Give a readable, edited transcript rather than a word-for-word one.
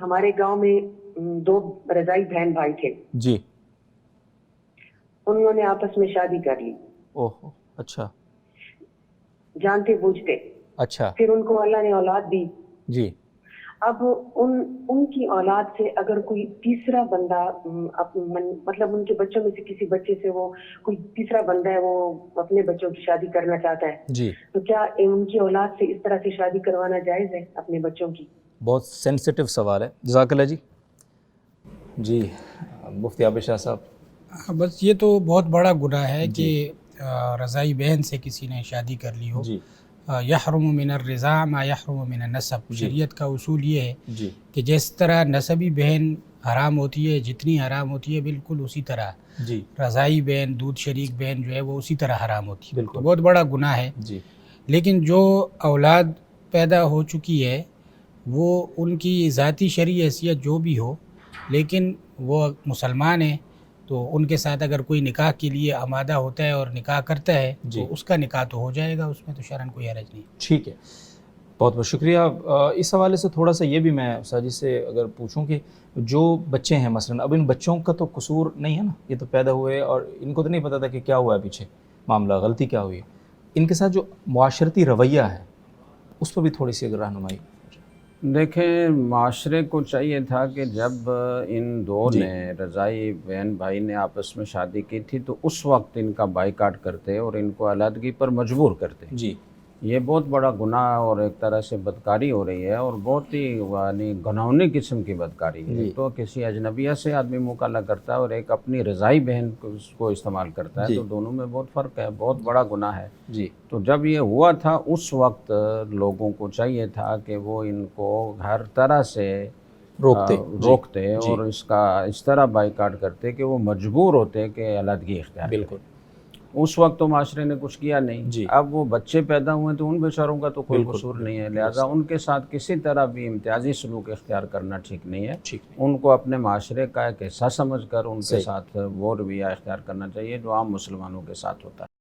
ہمارے گاؤں میں دو رضائی بہن بھائی تھے جی. انہوں نے آپس میں شادی کر لی. اوہ اچھا. جانتے بوجھتے. اچھا. پھر ان کو اللہ نے اولاد دی. جی. اب ان کی اولاد سے اگر کوئی تیسرا بندہ مطلب ان کے بچوں میں سے کسی بچے سے وہ کوئی تیسرا بندہ ہے وہ اپنے بچوں کی شادی کرنا چاہتا ہے جی. تو کیا ان کی اولاد سے اس طرح سے شادی کروانا جائز ہے اپنے بچوں کی؟ بہت سینسٹیو سوال ہے. جزاک اللہ جی. جی مفتی عابد شاہ صاحب. بس یہ تو بہت بڑا گناہ ہے جی. کہ رضائی بہن سے کسی نے شادی کر لی ہو. جی. یحرم من الرضاع ما یحرم من النسب. جی. شریعت کا اصول یہ ہے جی. کہ جس طرح نسبی بہن حرام ہوتی ہے جتنی حرام ہوتی ہے بالکل اسی طرح جی. رضائی بہن دودھ شریک بہن جو ہے وہ اسی طرح حرام ہوتی ہے. بالکل. تو بہت بڑا گناہ ہے. جی. لیکن جو اولاد پیدا ہو چکی ہے وہ ان کی ذاتی شرعی حیثیت جو بھی ہو لیکن وہ مسلمان ہیں تو ان کے ساتھ اگر کوئی نکاح کے لیے آمادہ ہوتا ہے اور نکاح کرتا ہے جی. تو اس کا نکاح تو ہو جائے گا, اس میں تو شرعاً کوئی حرج نہیں. ٹھیک ہے, بہت بہت شکریہ. اس حوالے سے تھوڑا سا یہ بھی میں استاد جی سے اگر پوچھوں کہ جو بچے ہیں مثلا اب ان بچوں کا تو قصور نہیں ہے نا, یہ تو پیدا ہوئے اور ان کو تو نہیں پتہ تھا کہ کیا ہوا ہے پیچھے معاملہ, غلطی کیا ہوئی ہے. ان کے ساتھ جو معاشرتی رویہ ہے اس پر بھی تھوڑی سی اگر رہنمائی. دیکھیں معاشرے کو چاہیے تھا کہ جب ان دو جی. نے رضائی بہن بھائی نے آپس میں شادی کی تھی تو اس وقت ان کا بائیکاٹ کرتے اور ان کو علیحدگی پر مجبور کرتے. جی. یہ بہت بڑا گناہ اور ایک طرح سے بدکاری ہو رہی ہے اور بہت ہی یعنی گھناؤنی قسم کی بدکاری ہے. تو کسی اجنبیہ سے آدمی مکالمہ کرتا ہے اور ایک اپنی رضائی بہن کو استعمال کرتا ہے, تو دونوں میں بہت فرق ہے, بہت بڑا گناہ ہے. جی. تو جب یہ ہوا تھا اس وقت لوگوں کو چاہیے تھا کہ وہ ان کو ہر طرح سے روکتے اور اس کا اس طرح بائیکاٹ کرتے کہ وہ مجبور ہوتے کہ علیحدگی اختیار کریں. بالکل. اس وقت تو معاشرے نے کچھ کیا نہیں. جی. اب وہ بچے پیدا ہوئے تو ان بیچاروں کا تو کوئی قصور نہیں ہے, لہٰذا ان کے ساتھ کسی طرح بھی امتیازی سلوک اختیار کرنا ٹھیک نہیں ہے. ان کو اپنے معاشرے کا ایک حصہ سمجھ کر ان کے ساتھ وہ رویہ اختیار کرنا چاہیے جو عام مسلمانوں کے ساتھ ہوتا ہے.